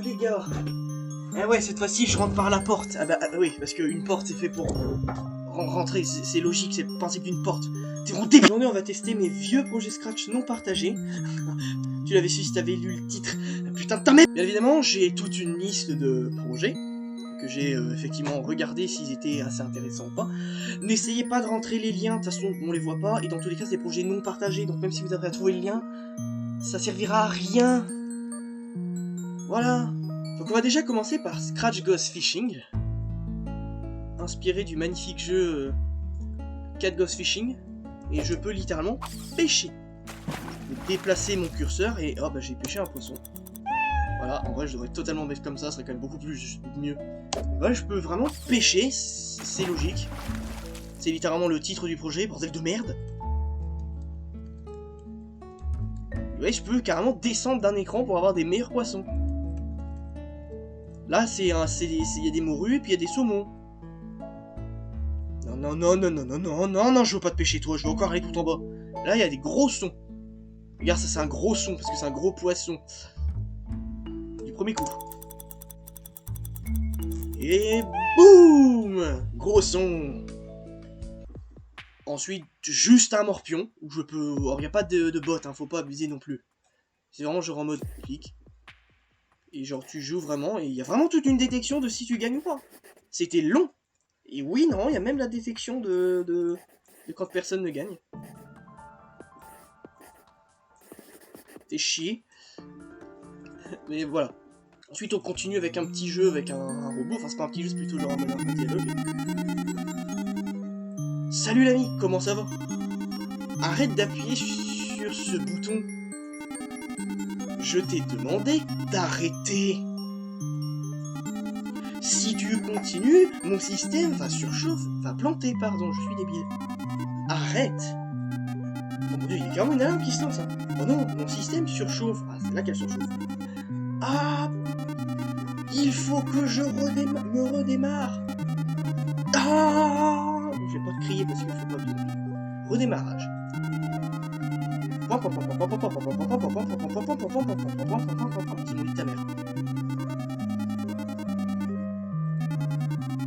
les gars. Eh ouais, cette fois-ci, je rentre par la porte. Ah bah oui, parce qu'une porte, c'est fait pour rentrer, c'est logique, c'est le principe d'une porte. T'es mon débile. Aujourd'hui, on va tester mes vieux projets Scratch non partagés. Tu l'avais su si t'avais lu le titre. Putain de ta mère. Bien évidemment, j'ai toute une liste de projets que j'ai effectivement regardé s'ils étaient assez intéressants ou pas. N'essayez pas de rentrer les liens, de toute façon, on les voit pas. Et dans tous les cas, c'est des projets non partagés, donc même si vous avez à trouver le lien, ça servira à rien. Voilà. Donc on va déjà commencer par Scratch Goes Fishing, inspiré du magnifique jeu Cat Goes Fishing, et je peux littéralement pêcher. Je peux déplacer mon curseur et oh bah j'ai pêché un poisson. Voilà, en vrai je devrais totalement mettre comme ça serait quand même beaucoup plus mieux. Voilà, je peux vraiment pêcher, c'est logique. C'est littéralement le titre du projet, bordel de merde. Ouais, je peux carrément descendre d'un écran pour avoir des meilleurs poissons. Là, il y a des morues et puis il y a des saumons. Non, je veux pas te pêcher, toi, je veux encore aller tout en bas. Là, il y a des gros sons. Regarde, ça, c'est un gros son, parce que c'est un gros poisson. Du premier coup. Et boum! Gros son. Ensuite, juste un morpion, où je peux... Alors, il n'y a pas de bot, hein, faut pas abuser non plus. C'est vraiment genre en mode clic. Et genre tu joues vraiment, et il y a vraiment toute une détection de si tu gagnes ou pas. C'était long. Et oui, non, il y a même la détection de quand personne ne gagne. T'es chier. Mais voilà. Ensuite on continue avec un petit jeu avec un robot. Enfin c'est pas un petit jeu, c'est plutôt genre un dialogue. Salut l'ami, comment ça va? Arrête d'appuyer sur ce bouton. Je t'ai demandé d'arrêter. Si tu continues, mon système va planter, pardon, je suis débile. Arrête. Oh mon dieu, il y a carrément une alarme qui se lance. Hein. Oh non, mon système surchauffe. Ah, c'est là qu'elle surchauffe. Ah, il faut que je me redémarre. Ah, je vais pas te crier parce qu'il faut pas bien. Redémarrage. C'est mon lit ta mère.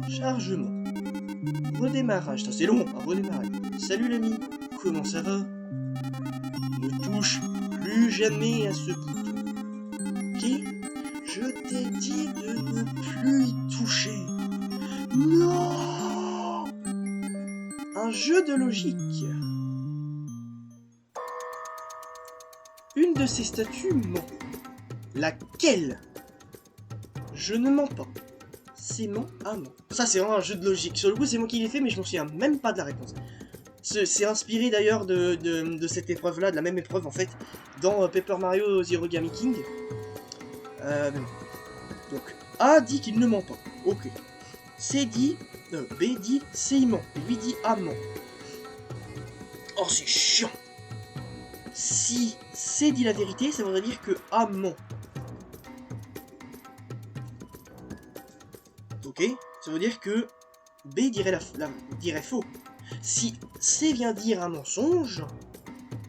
Chargement. Redémarrage. C'est long, un redémarrage. Salut l'ami, comment ça va? Ne touche plus jamais à ce bouton. Ok? Je t'ai dit de ne plus y toucher. Non! Un jeu de logique. Une de ces statues ment. Laquelle? Je ne mens pas. C'est ment à ment. Ça c'est vraiment un jeu de logique. Sur le coup c'est moi qui l'ai fait mais je m'en souviens même pas de la réponse. C'est inspiré d'ailleurs de cette épreuve là, de la même épreuve en fait, dans Paper Mario The Origami King. Donc A dit qu'il ne ment pas. Ok. C dit... B dit C il ment. Lui dit A ment. Oh c'est chiant. Si C dit la vérité, ça voudrait dire que A ment. Ok, ça veut dire que B dirait, dirait faux. Si C vient dire un mensonge,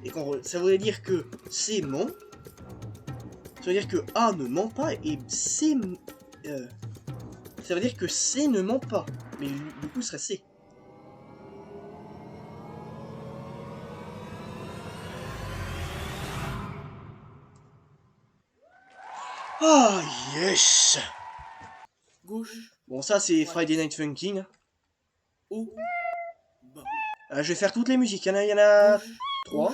et ça voudrait dire que C ment, ça veut dire que A ne ment pas, et C... ça veut dire que C ne ment pas, mais du coup ce serait C. Ah, yes! Gauche. Bon, ça, c'est Friday Night Funkin'. Haut. Bas. Je vais faire toutes les musiques. Il y en a 3.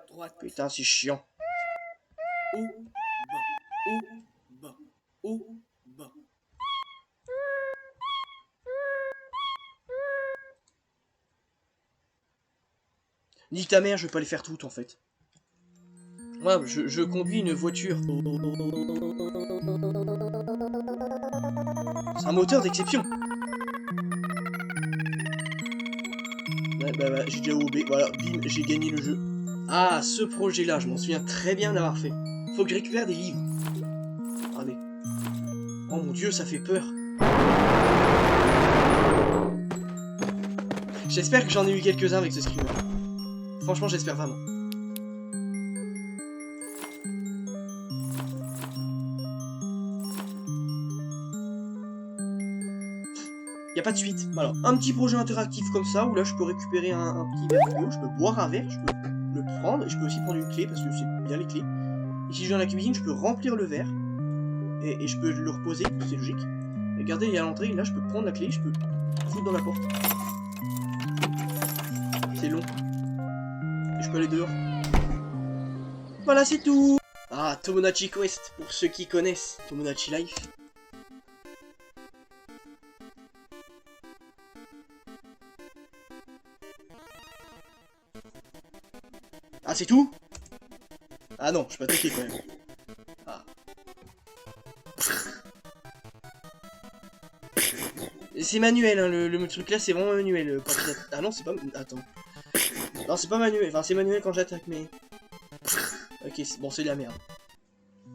Droite. Putain, c'est chiant. Haut, bas. Haut, bas. Nique ta mère, je vais pas les faire toutes, en fait. Ouais, je conduis une voiture. C'est un moteur d'exception. Bah, j'ai déjà OB, voilà, bim, j'ai gagné le jeu. Ah, ce projet-là, je m'en souviens très bien d'avoir fait. Faut que je récupère des livres. Regardez. Oh mon dieu, ça fait peur. J'espère que j'en ai eu quelques-uns avec ce screamer. Franchement, j'espère vraiment. Il n'y a pas de suite. Voilà. Un petit projet interactif comme ça, où là je peux récupérer un petit verre d'eau, je peux boire un verre, je peux le prendre, et je peux aussi prendre une clé, parce que c'est bien les clés. Et si je viens dans la cuisine, je peux remplir le verre, et je peux le reposer, c'est logique. Regardez, il y a l'entrée, là je peux prendre la clé, je peux foutre dans la porte. C'est long. Et je peux aller dehors. Voilà, c'est tout. Ah, Tomodachi Quest, pour ceux qui connaissent Tomodachi Life. Ah, c'est tout? Ah non, je peux attaquer quand même. Ah. C'est manuel, hein, le truc là, c'est vraiment manuel. Ah non, c'est pas... Attends. Non, c'est pas manuel. Enfin, c'est manuel quand j'attaque, mais... Ok, bon, c'est de la merde.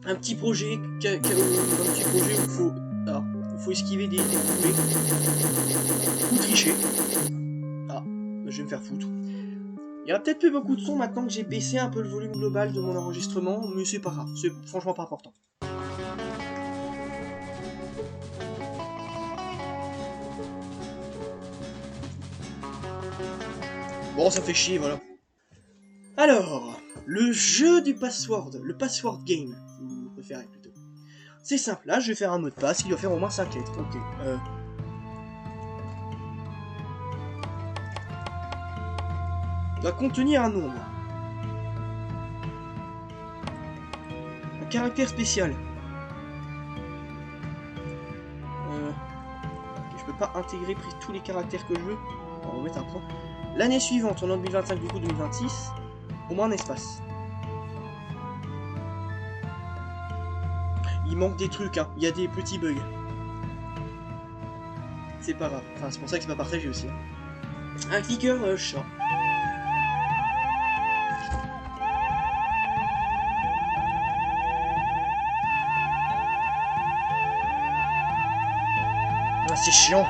Un petit projet, un petit projet où il faut esquiver des poupées. Ou tricher. Ah, je vais me faire foutre. Il y aura peut-être plus beaucoup de son maintenant que j'ai baissé un peu le volume global de mon enregistrement, mais c'est pas grave, c'est franchement pas important. Bon, ça fait chier, voilà. Alors, le jeu du password, le password game, si vous préférez plutôt. C'est simple, là je vais faire un mot de passe, il doit faire au moins 5 lettres, ok. Il doit contenir un nombre. Un caractère spécial. Je peux pas intégrer tous les caractères que je veux. On va mettre un point. L'année suivante, on est en 2025, du coup 2026. Au moins un espace. Il manque des trucs, hein. Il y a des petits bugs. C'est pas grave. Enfin, c'est pour ça que c'est pas partagé aussi. Un clicker chat. Ah, c'est chiant.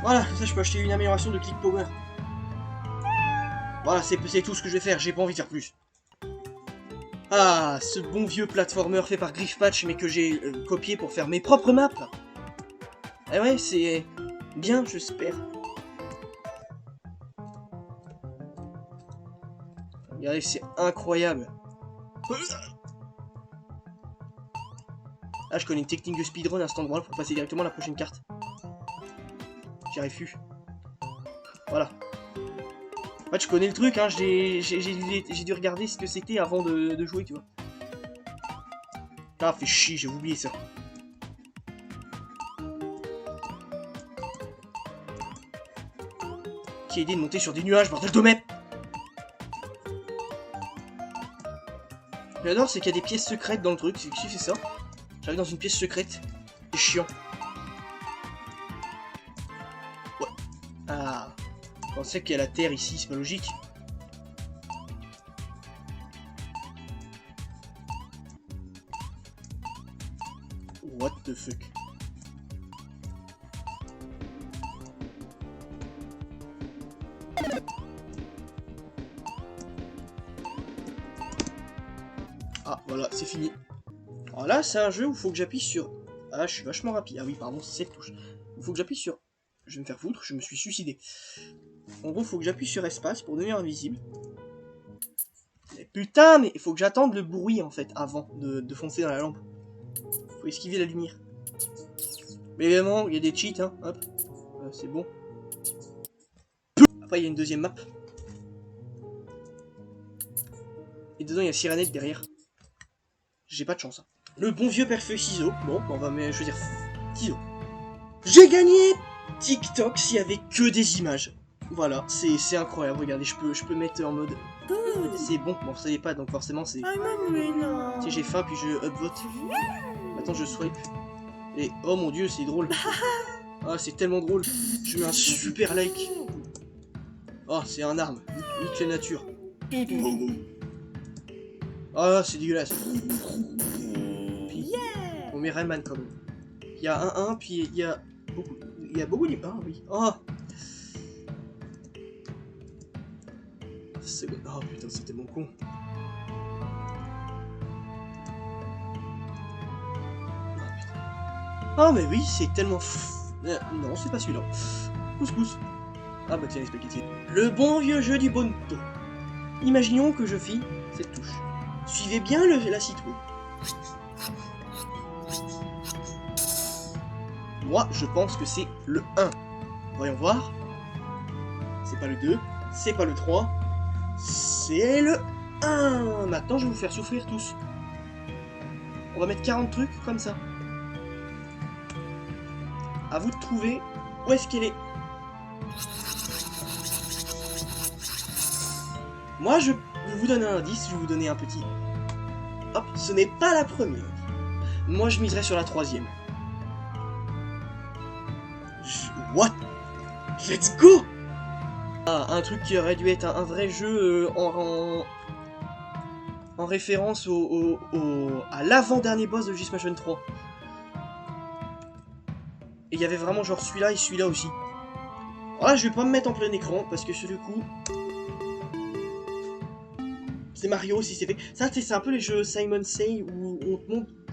Voilà, comme ça je peux acheter une amélioration de click power. Voilà, c'est tout ce que je vais faire, j'ai pas envie de faire plus. Ah, ce bon vieux platformer fait par Griffpatch, mais que j'ai copié pour faire mes propres maps. Eh ouais, c'est bien, j'espère. Regardez, c'est incroyable. Ah, je connais une technique de speedrun à cet endroit pour passer directement à la prochaine carte. J'y arrive plus. Voilà. En fait, je connais le truc, hein, j'ai dû regarder ce que c'était avant de jouer, tu vois. Ah, fait chier, j'ai oublié ça. Qui a idée de monter sur des nuages, bordel de merde. J'adore, c'est qu'il y a des pièces secrètes dans le truc, c'est qui fait ça. J'arrive dans une pièce secrète. C'est chiant. Ouais. Ah. Je pensais qu'il y a la terre ici, c'est pas logique. What the fuck. Ah, voilà, c'est fini. Alors là, c'est un jeu où il faut que j'appuie sur... Ah, je suis vachement rapide. Ah oui, pardon, c'est cette touche. Il faut que j'appuie sur... Je vais me faire foutre, je me suis suicidé. En gros, il faut que j'appuie sur espace pour devenir invisible. Mais putain, mais il faut que j'attende le bruit, en fait, avant de foncer dans la lampe. Faut esquiver la lumière. Mais évidemment, il y a des cheats, hein. Hop. C'est bon. Après, il y a une deuxième map. Et dedans, il y a Sirenette derrière. J'ai pas de chance, hein. Le bon vieux perfect ciseau. Bon, on va choisir ciseau. J'ai gagné TikTok s'il y avait que des images. Voilà, c'est incroyable. Regardez, je peux mettre en mode... C'est bon, vous savez pas, donc forcément c'est... Si j'ai faim, puis je upvote. Maintenant je swipe. Et oh mon dieu, c'est drôle. Ah, c'est tellement drôle. Je mets un super like. Oh, c'est un arme. Nique la nature. Ah, c'est dégueulasse. Puis, on met Rayman quand même. Il y a un 1, puis il y a beaucoup... Il y a beaucoup de... Ah oui. Oh. Oh putain, c'est tellement con. Oh mais oui, c'est tellement Non, c'est pas celui-là. Couscous. Ah bah tiens, les spaghettis. Le bon vieux jeu du Bonto. Imaginons que je fis cette touche. Suivez bien la citrouille. Moi, je pense que c'est le 1. Voyons voir. C'est pas le 2, c'est pas le 3, c'est le 1. Maintenant, je vais vous faire souffrir tous. On va mettre 40 trucs comme ça. À vous de trouver où est-ce qu'elle est. Moi, je vais vous donner un indice, je vais vous donner un petit. Hop, ce n'est pas la première. Moi, je miserai sur la 3e. What? Let's go! Ah, un truc qui aurait dû être un vrai jeu en référence à l'avant-dernier boss de Luigi's Mansion 3. Et il y avait vraiment genre celui-là et celui-là aussi. Alors là, je vais pas me mettre en plein écran parce que sur le coup... C'est Mario si c'est fait. Ça, c'est un peu les jeux Simon Say où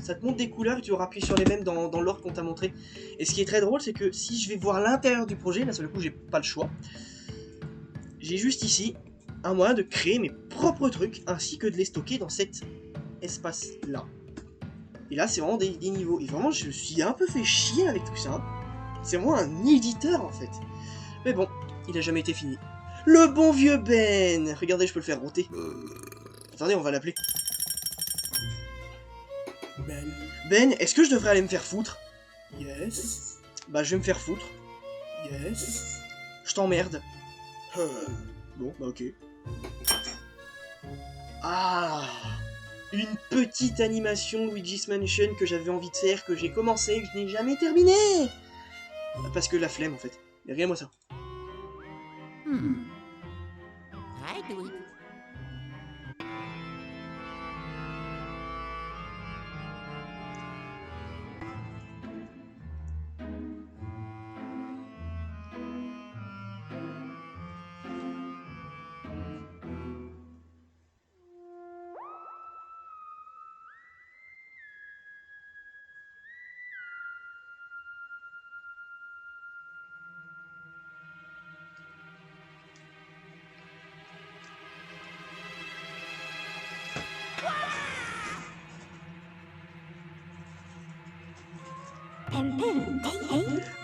ça te montre des couleurs et tu auras appuyé sur les mêmes dans l'ordre qu'on t'a montré. Et ce qui est très drôle, c'est que si je vais voir l'intérieur du projet, là sur le coup, j'ai pas le choix. J'ai juste ici un moyen de créer mes propres trucs ainsi que de les stocker dans cet espace-là. Et là, c'est vraiment des niveaux. Et vraiment, je me suis un peu fait chier avec tout ça. C'est vraiment un éditeur en fait. Mais bon, il a jamais été fini. Le bon vieux Ben! Regardez, je peux le faire roter. Attendez, on va l'appeler. Ben. Ben, est-ce que je devrais aller me faire foutre? Yes. Bah, je vais me faire foutre. Yes. Je t'emmerde. Bon, bah ok. Ah! Une petite animation Luigi's Mansion que j'avais envie de faire, que j'ai commencé et que je n'ai jamais terminé! Parce que la flemme, en fait. Mais regarde-moi ça. I do it.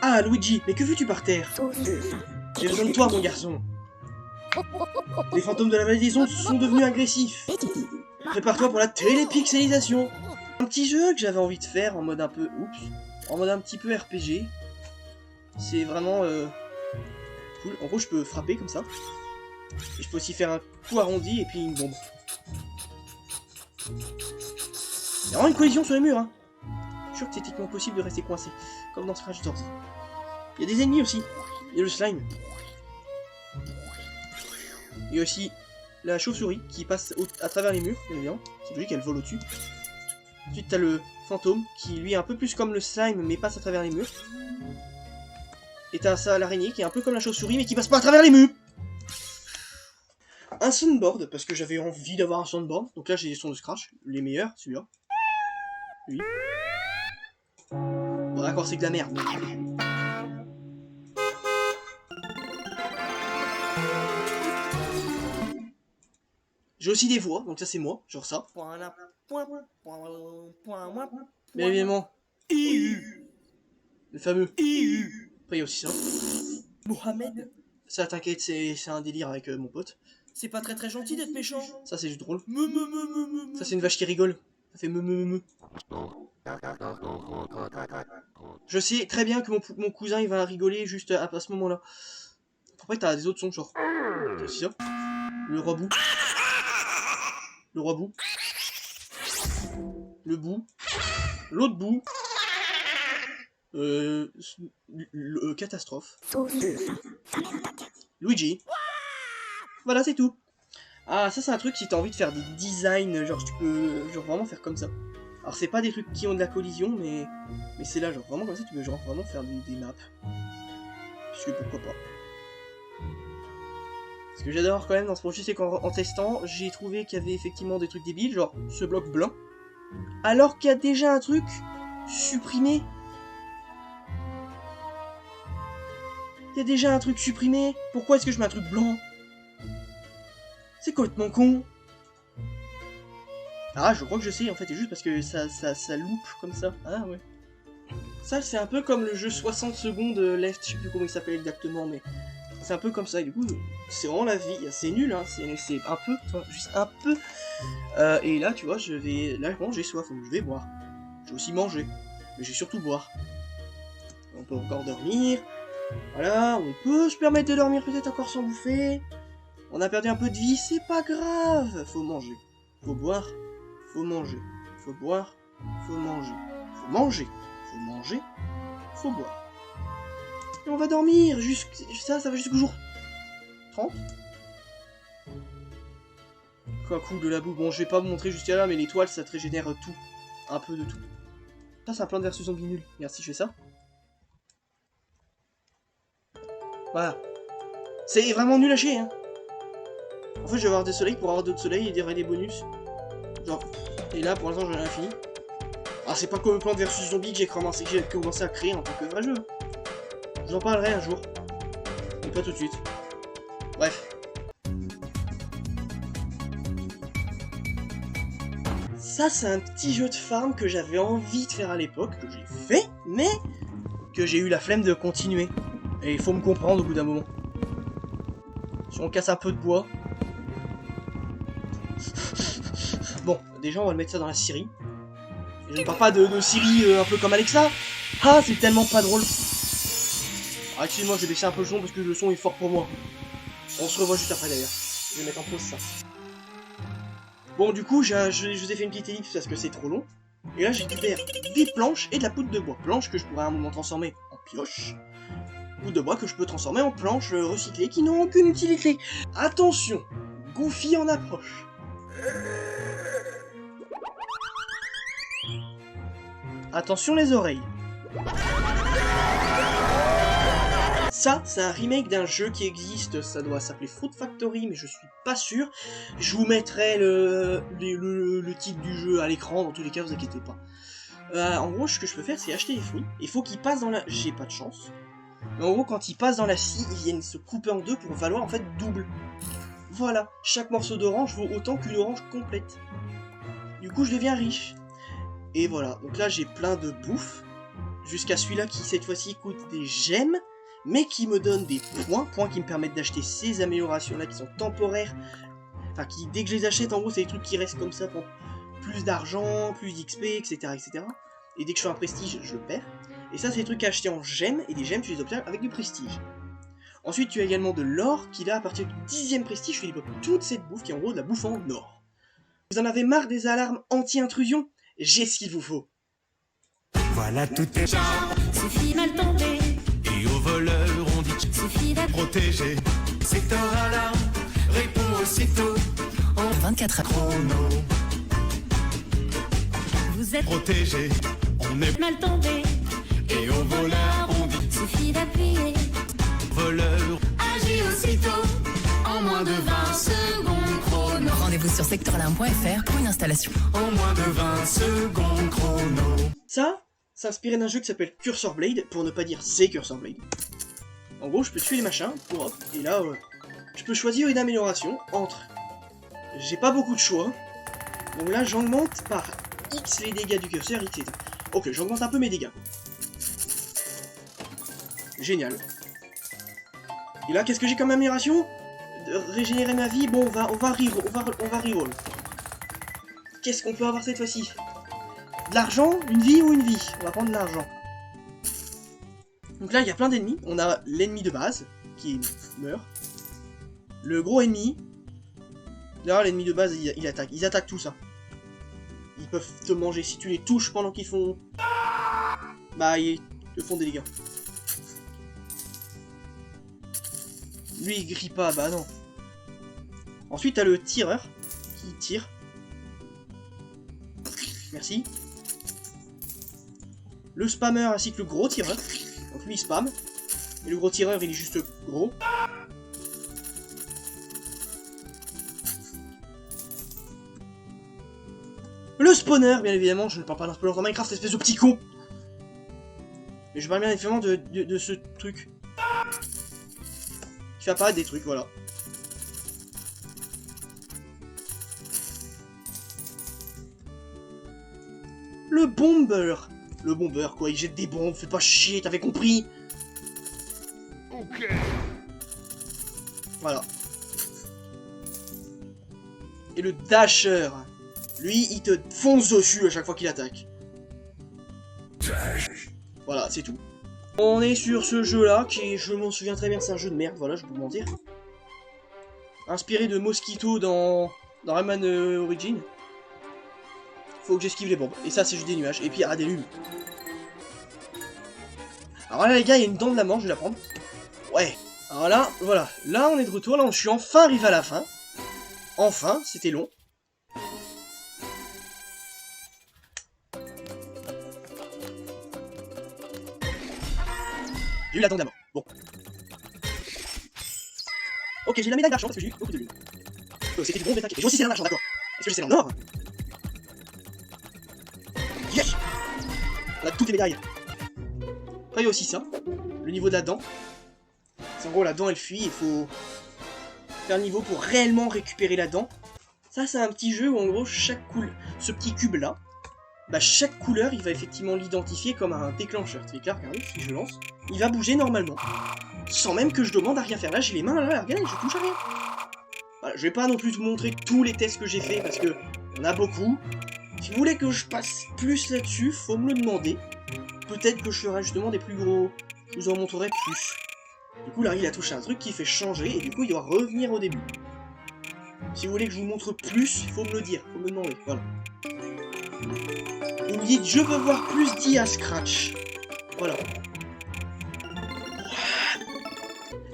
Ah, Luigi, mais que fais-tu par terre? J'ai besoin de toi, mon garçon. Les fantômes de la vallée des ondes sont devenus agressifs. Prépare-toi pour la télépixelisation. Un petit jeu que j'avais envie de faire en mode un peu... Oups. En mode un petit peu RPG. C'est vraiment... cool. En gros, je peux frapper comme ça. Et je peux aussi faire un coup arrondi et puis une bombe. Il y a vraiment une collision sur les murs, hein. Je suis sûr que c'est techniquement possible de rester coincé. Comme dans Scratch Doors. Il y a des ennemis aussi. Il y a le slime. Il y a aussi la chauve-souris qui passe à travers les murs, bien évidemment. C'est logique, elle vole au-dessus. Ensuite, t'as le fantôme qui, lui, est un peu plus comme le slime, mais passe à travers les murs. Et t'as ça, l'araignée, qui est un peu comme la chauve-souris, mais qui passe pas à travers les murs. Un soundboard, parce que j'avais envie d'avoir un soundboard. Donc là, j'ai des sons de Scratch, les meilleurs, celui-là. Lui. Bon, d'accord, c'est de la merde. J'ai aussi des voix, donc ça c'est moi, genre ça. Bien évidemment. Le fameux. Après il y a aussi ça. Mohamed. Ça t'inquiète, c'est un délire avec mon pote. C'est pas très gentil d'être méchant. Ça c'est juste drôle. Ça c'est une vache qui rigole. Ça fait me. Je sais très bien que mon cousin il va rigoler juste à ce moment-là. Après t'as des autres sons genre. C'est aussi ça. Le roi bout. Le roi bout. Le bout. L'autre bout. Catastrophe. Luigi. Voilà, c'est tout. Ah, ça c'est un truc si t'as envie de faire des designs, genre tu peux genre vraiment faire comme ça. Alors c'est pas des trucs qui ont de la collision, mais c'est là, genre vraiment comme ça, tu peux genre vraiment faire des maps. Parce que pourquoi pas. Ce que j'adore quand même dans ce projet, c'est qu'en testant, j'ai trouvé qu'il y avait effectivement des trucs débiles, genre ce bloc blanc. Alors qu'il y a déjà un truc supprimé. Il y a déjà un truc supprimé. Pourquoi est-ce que je mets un truc blanc? C'est complètement con. Ah, je crois que je sais, en fait, c'est juste parce que ça loupe comme ça. Ah, ouais. Ça, c'est un peu comme le jeu 60 secondes left, je sais plus comment il s'appelle exactement, mais c'est un peu comme ça. Et du coup, c'est vraiment la vie. C'est nul, hein, c'est un peu, juste un peu. Et là, tu vois, là, bon, j'ai soif, donc je vais boire. Je vais aussi manger, mais je vais surtout boire. On peut encore dormir. Voilà, on peut se permettre de dormir peut-être encore sans bouffer. On a perdu un peu de vie, c'est pas grave. Faut manger, faut boire, faut manger, faut boire, faut manger, faut manger, faut manger, faut boire. Et on va dormir, ça va jusqu'au jour 30. Quoi, cool de la boue. Bon, je vais pas vous montrer jusqu'à là, mais l'étoile, ça te régénère tout. Un peu de tout. Ça, c'est un plan de versus zombie nul. Regarde, si je fais ça. Voilà. C'est vraiment nul à chier, hein. En fait, je vais avoir des soleils pour avoir d'autres soleils et des bonus. Genre, et là, pour l'instant, j'en ai rien fini. Ah, c'est pas comme le plan de versus zombie que j'ai commencé à créer en tant que vrai jeu. Je vous en parlerai un jour. Mais pas tout de suite. Bref. Ça, c'est un petit jeu de farm que j'avais envie de faire à l'époque, que j'ai fait, mais que j'ai eu la flemme de continuer. Et il faut me comprendre au bout d'un moment. Si on casse un peu de bois... Bon, déjà on va le mettre ça dans la scierie. Et je ne parle pas de scierie un peu comme Alexa. Ah, c'est tellement pas drôle. Ah, excusez-moi, je vais baisser un peu le son parce que le son est fort pour moi. On se revoit juste après d'ailleurs. Je vais mettre en pause ça. Bon, du coup, je vous ai fait une petite ellipse parce que c'est trop long. Et là, j'ai récupéré des planches et de la poudre de bois. Planches que je pourrais à un moment transformer en pioche. Poudre de bois que je peux transformer en planches recyclées qui n'ont aucune utilité. Attention, Goofy en approche. Attention les oreilles. Ça, c'est un remake d'un jeu qui existe, ça doit s'appeler Fruit Factory, mais je suis pas sûr. Je vous mettrai le titre du jeu à l'écran, dans tous les cas, vous inquiétez pas. En gros, ce que je peux faire, c'est acheter des fruits. Il faut qu'ils passent dans la... J'ai pas de chance. Mais en gros, quand ils passent dans la scie, ils viennent se couper en deux pour valoir en fait double. Voilà, chaque morceau d'orange vaut autant qu'une orange complète. Du coup, je deviens riche. Et voilà, donc là, j'ai plein de bouffe. Jusqu'à celui-là qui, cette fois-ci, coûte des gemmes, mais qui me donne des points qui me permettent d'acheter ces améliorations-là qui sont temporaires. Enfin, qui, dès que je les achète, en gros, c'est des trucs qui restent comme ça pour plus d'argent, plus d'XP, etc., etc. Et dès que je fais un prestige, je le perds. Et ça, c'est des trucs à acheter en gemmes, et des gemmes, tu les obtiens avec du prestige. Ensuite, tu as également de l'or, qui là, à partir du 10e prestige, tu débloques toute cette bouffe, qui est en gros de la bouffe en or. Vous en avez marre des alarmes anti-intrusion? J'ai ce qu'il vous faut. Voilà tout est gens, Suffit mal tombé, et aux voleurs on dit suffit d'être protéger. Secteur alarme, réponds aussitôt, en 24 heures. chrono. vous êtes Protégé, on est mal tombé, et aux voleurs on dit suffit d'appuyer, voleur. agis aussitôt, en moins de 20 secondes chrono. Rendez-vous sur sectoralarme.fr pour une installation. En moins de 20 secondes chrono. Ça, c'est inspiré d'un jeu qui s'appelle Cursor Blade, pour ne pas dire c'est Cursor Blade. En gros, je peux tuer les machins, pour hop, et là, je peux choisir une amélioration entre... J'ai pas beaucoup de choix, donc là, j'augmente par X les dégâts du curseur, etc. Ok, j'augmente un peu mes dégâts. Génial. Et là, qu'est-ce que j'ai comme amélioration? De régénérer ma vie, bon, on va reroll. Qu'est-ce qu'on peut avoir cette fois-ci? De l'argent, une vie ou une vie? On va prendre de l'argent. Donc là, il y a plein d'ennemis. On a l'ennemi de base, qui meurt. Le gros ennemi. Là, l'ennemi de base, il attaque. Ils attaquent tout ça. Ils peuvent te manger. Si tu les touches pendant qu'ils font... Bah, ils te font des dégâts. Lui, il grille pas, bah non. Ensuite, t'as le tireur, qui tire. Merci. Le spammer ainsi que le gros tireur. Donc lui il spam. Et le gros tireur il est juste gros. Le spawner, bien évidemment, je ne parle pas d'un spawner dans Minecraft, espèce de petit con. Mais je parle bien évidemment de ce truc. fait apparaître des trucs, voilà. Le bomber. Le bomber, quoi, il jette des bombes, fais pas chier, t'avais compris? Ok. Voilà. Et le dasher. Lui, il te fonce dessus à chaque fois qu'il attaque. Voilà, c'est tout. On est sur ce jeu-là, qui, je m'en souviens très bien, c'est un jeu de merde, voilà, je peux vous mentir. Inspiré de Mosquito dans Rayman Origin. Faut que j'esquive les bombes. Et ça, c'est juste des nuages. Et puis, il y aura des lumes. Alors là, les gars, il y a une dent de la mort, je vais la prendre. Ouais. Alors là, voilà. Là, on est de retour. Là, je suis enfin arrivé à la fin. Enfin, c'était long. J'ai eu la dent de la mort. Bon. Ok, j'ai la médaille d'argent parce que j'ai eu beaucoup de lunes. C'était du bon bêta. J'ai aussi c'est l'argent, d'accord. Est-ce que j'ai celle en or? Yes! On a toutes les médailles. Après, il y a aussi ça. Le niveau de la dent. En gros, la dent, elle fuit. Il faut faire le niveau pour réellement récupérer la dent. Ça, c'est un petit jeu où, en gros, chaque ce petit cube-là, bah, chaque couleur, il va effectivement l'identifier comme un déclencheur. C'est clair, regardez, si je lance, il va bouger normalement. Sans même que je demande à rien faire. Là, j'ai les mains, là, regardez, je touche à rien. Voilà, je vais pas non plus vous montrer tous les tests que j'ai fait, parce que il y en a beaucoup. Si vous voulez que je passe plus là-dessus, faut me le demander. Peut-être que je ferai justement des plus gros. Je vous en montrerai plus. Du coup, là, il a touché un truc qui fait changer, et du coup, il doit revenir au début. Si vous voulez que je vous montre plus, il faut me le dire, faut me demander, voilà. Vous me dites, je veux voir plus d'IA Scratch. Voilà.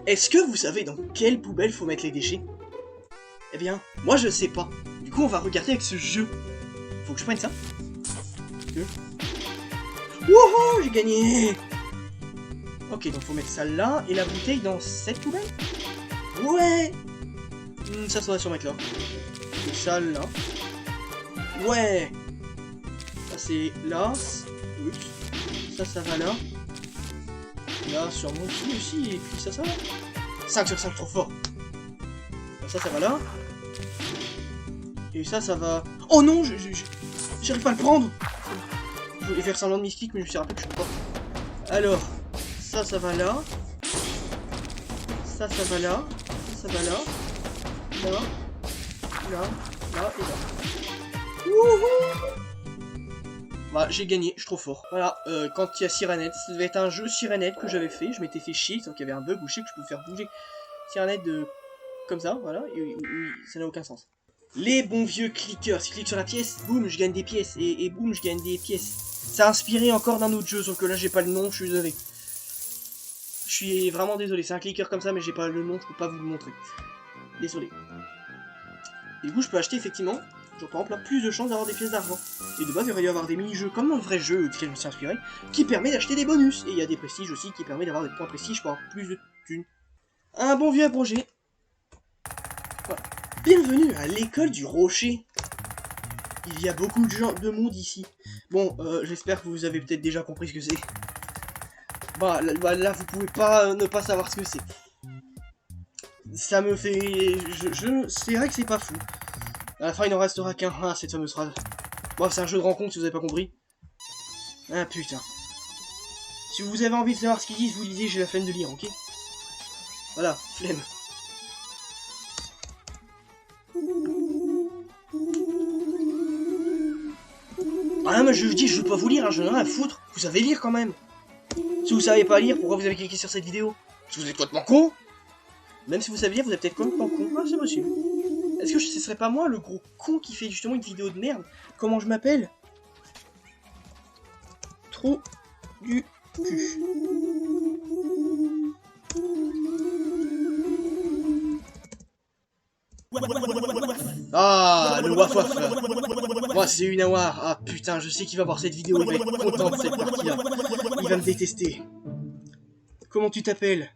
Est-ce que vous savez dans quelle poubelle faut mettre les déchets? Eh bien, moi je sais pas. Du coup, on va regarder avec ce jeu. Faut que je prenne ça. Wouhou, j'ai gagné. Ok, donc faut mettre ça là, et la bouteille dans cette poubelle. Ouais. Ça va sur mettre là. Et ça là. Ouais. Ça c'est là. Oups. Ça va là. Là, sur mon dessus aussi, et puis ça va. 5 sur 5, trop fort. Ça va là. Et ça va... Oh non, j'arrive pas à le prendre. Je voulais faire semblant de mystique, mais je me suis rappelé que je peux pas. Alors, ça va là. Ça va là. Ça va là. Là. Là. Là et là. Wouhou! Bah, j'ai gagné, je suis trop fort. Voilà, quand il y a Sirenette, ça devait être un jeu Sirenette que j'avais fait. Je m'étais fait chier, donc il y avait un bug où je sais que je pouvais faire bouger Sirenette de... comme ça, voilà, et ça n'a aucun sens. Les bons vieux clickers, si je clique sur la pièce, boum, je gagne des pièces, et boum, je gagne des pièces. Ça a inspiré encore d'un autre jeu, sauf que là j'ai pas le nom, je suis désolé. Je suis vraiment désolé, c'est un clicker comme ça, mais j'ai pas le nom, je peux pas vous le montrer. Désolé. Et du coup, je peux acheter effectivement... par exemple, plus de chances d'avoir des pièces d'argent. Et de base, il aurait dû avoir des mini-jeux comme dans le vrai jeu duquel je me suis inspiré, qui permet d'acheter des bonus. Et il y a des prestiges aussi qui permet d'avoir des points prestiges pour avoir plus de thunes. Un bon vieux projet. Voilà. Bienvenue à l'école du rocher. Il y a beaucoup de monde ici. Bon, j'espère que vous avez peut-être déjà compris ce que c'est. Bah, là, vous pouvez pas ne pas savoir ce que c'est. Ça me fait... c'est vrai que c'est pas fou. À la fin, il n'en restera qu'un. Ah, cette fameuse phrase. Bon, c'est un jeu de rencontre, si vous avez pas compris. Ah, putain. Si vous avez envie de savoir ce qu'ils disent, vous lisez, j'ai la flemme de lire, ok? Voilà, flemme. Ah, mais je vous dis, je veux pas vous lire, hein, j'en ai rien à foutre. Vous savez lire quand même. Si vous savez pas lire, pourquoi vous avez cliqué sur cette vidéo? Parce que vous êtes complètement con. Même si vous savez lire, vous êtes peut-être complètement con. Ah, c'est possible. Est-ce que ce serait pas moi le gros con qui fait justement une vidéo de merde? Comment je m'appelle? Trop du cul. Ah, le waf waf. Oh, c'est une awar. Ah putain, je sais qu'il va voir cette vidéo, il va être content de cette partie-là. Il va me détester. Comment tu t'appelles?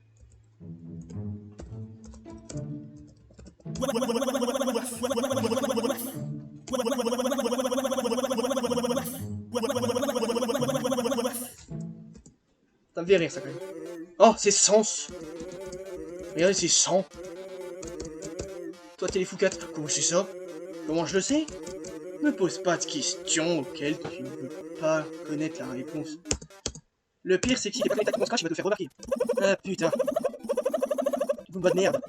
Ça me fait rire ça quand même. Oh, c'est Sens. Regardez, c'est 100. Toi, t'es les foucates. Comment c'est ça? Comment je le sais? Ne pose pas de questions auxquelles tu ne veux pas connaître la réponse. Le pire, c'est que si t'es pas connecté à ton scratch, il va te faire remarquer. Ah putain. Boumba de merde.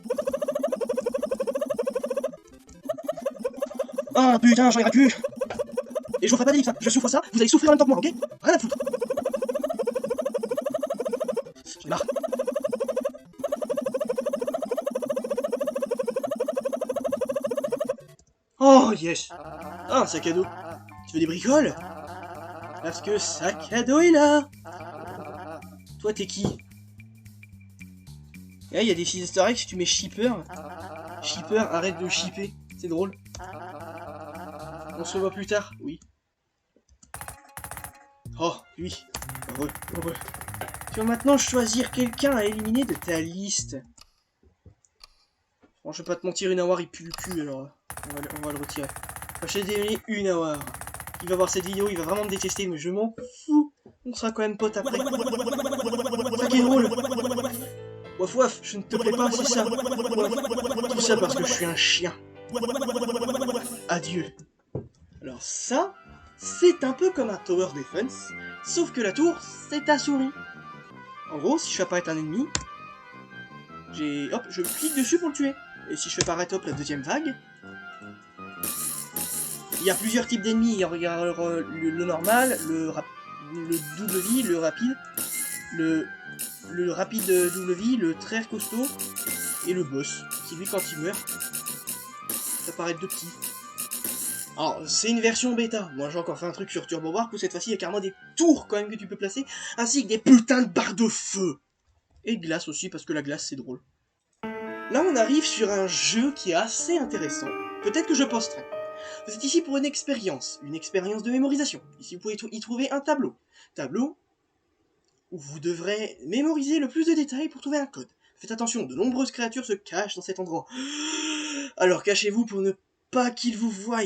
Ah putain, j'en ai plus. Et je vous ferai pas des livres, ça. Je souffre ça, vous allez souffrir en même temps que moi, ok? Rien à foutre. J'en ai marre. Oh yes. Ah, un sac à dos. Tu veux des bricoles? Parce que sac à dos est là. Toi, t'es qui? Et là, il y a des petits easter eggs si tu mets shipper. Shipper, arrête de shipper. C'est drôle. On se revoit plus tard, oui. Oh, oui. Heureux, heureux. Tu vas maintenant choisir quelqu'un à éliminer de ta liste. Bon, je vais pas te mentir, une Awar il pue le cul, alors on va le retirer. J'ai éliminé une Awar. Il va voir cette vidéo, il va vraiment me détester, mais je m'en fous. On sera quand même potes après. Ça qui est drôle. Waf waf, je ne te plais pas, c'est ça. Tout ça parce que je suis un chien. Adieu. Alors ça, c'est un peu comme un tower defense, sauf que la tour, c'est ta souris. En gros, si je fais apparaître un ennemi, hop, je clique dessus pour le tuer. Et si je fais apparaître hop, la deuxième vague, il y a plusieurs types d'ennemis. Il y a le normal, le double vie, le rapide, le rapide double vie, le très costaud, et le boss, qui lui quand il meurt, ça paraît deux petits. Alors, c'est une version bêta. Moi, j'ai encore fait un truc sur Turbo Warp où cette fois-ci, il y a carrément des tours quand même que tu peux placer, ainsi que des putains de barres de feu. Et de glace aussi, parce que la glace, c'est drôle. Là, on arrive sur un jeu qui est assez intéressant. Peut-être que je posterai. Vous êtes ici pour une expérience de mémorisation. Ici, vous pouvez y trouver un tableau. Tableau où vous devrez mémoriser le plus de détails pour trouver un code. Faites attention, de nombreuses créatures se cachent dans cet endroit. Alors, cachez-vous pour ne pas qu'ils vous voient.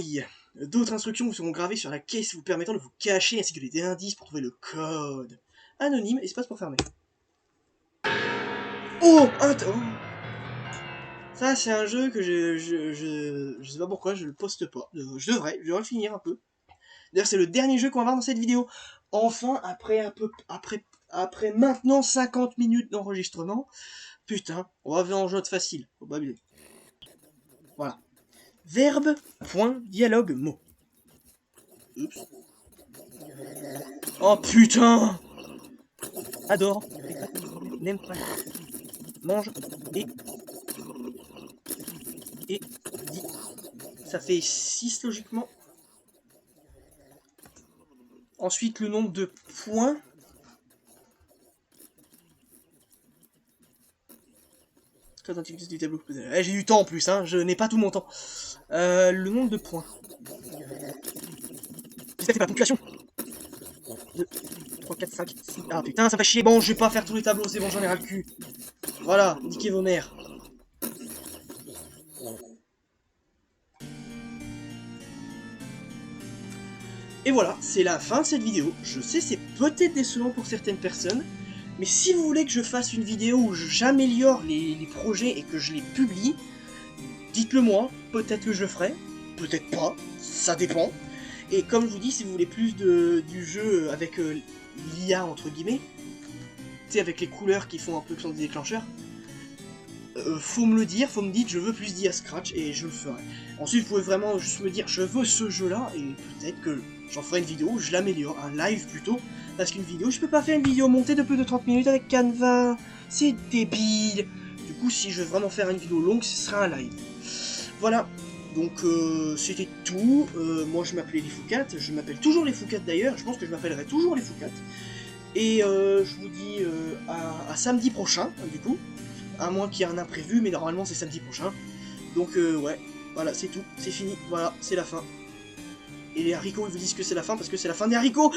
D'autres instructions vous seront gravées sur la caisse vous permettant de vous cacher, ainsi que des indices pour trouver le code. Anonyme, espace pour fermer. Oh, ça, c'est un jeu que je sais pas pourquoi, je le poste pas. Je devrais le finir un peu. D'ailleurs, c'est le dernier jeu qu'on va voir dans cette vidéo. Enfin, après maintenant 50 minutes d'enregistrement. Putain, on va faire un jeu de facile. Faut pas abuser. Voilà. Verbe, point, dialogue, mot. Oups. Oh putain! Adore, n'aime pas, mange, et dit. Ça fait 6 logiquement. Ensuite, le nombre de points. Code d'intelligence du tableau. J'ai du temps en plus, hein, je n'ai pas tout mon temps. Le nombre de points. J'espère que c'est pas la ponctuation. 2, 3, 4, 5, 6. Ah putain, ça fait chier. Bon, je vais pas faire tous les tableaux, c'est bon, j'en ai ras le cul. Voilà, niquez vos mères. Et voilà, c'est la fin de cette vidéo. Je sais, c'est peut-être décevant pour certaines personnes, mais si vous voulez que je fasse une vidéo où j'améliore les projets et que je les publie, dites-le moi, peut-être que je le ferai, peut-être pas, ça dépend. Et comme je vous dis, si vous voulez plus du jeu avec l'IA entre guillemets, tu sais, avec les couleurs qui font un peu que sont des déclencheurs, faut me le dire, faut me dire je veux plus d'IA Scratch et je le ferai. Ensuite vous pouvez vraiment juste me dire je veux ce jeu là et peut-être que j'en ferai une vidéo où je l'améliore, un live plutôt, parce qu'une vidéo, je peux pas faire une vidéo montée de plus de 30 minutes avec Canva, c'est débile. Du coup si je veux vraiment faire une vidéo longue, ce sera un live. Voilà, donc c'était tout. Moi je m'appelais les Foucates, je m'appelle toujours les Foucates d'ailleurs, je pense que je m'appellerai toujours les Foucates. Et je vous dis à samedi prochain, du coup. À moins qu'il y ait un imprévu, mais normalement c'est samedi prochain. Donc ouais, voilà, c'est tout, c'est fini, voilà, c'est la fin. Et les haricots, ils vous disent que c'est la fin parce que c'est la fin des haricots.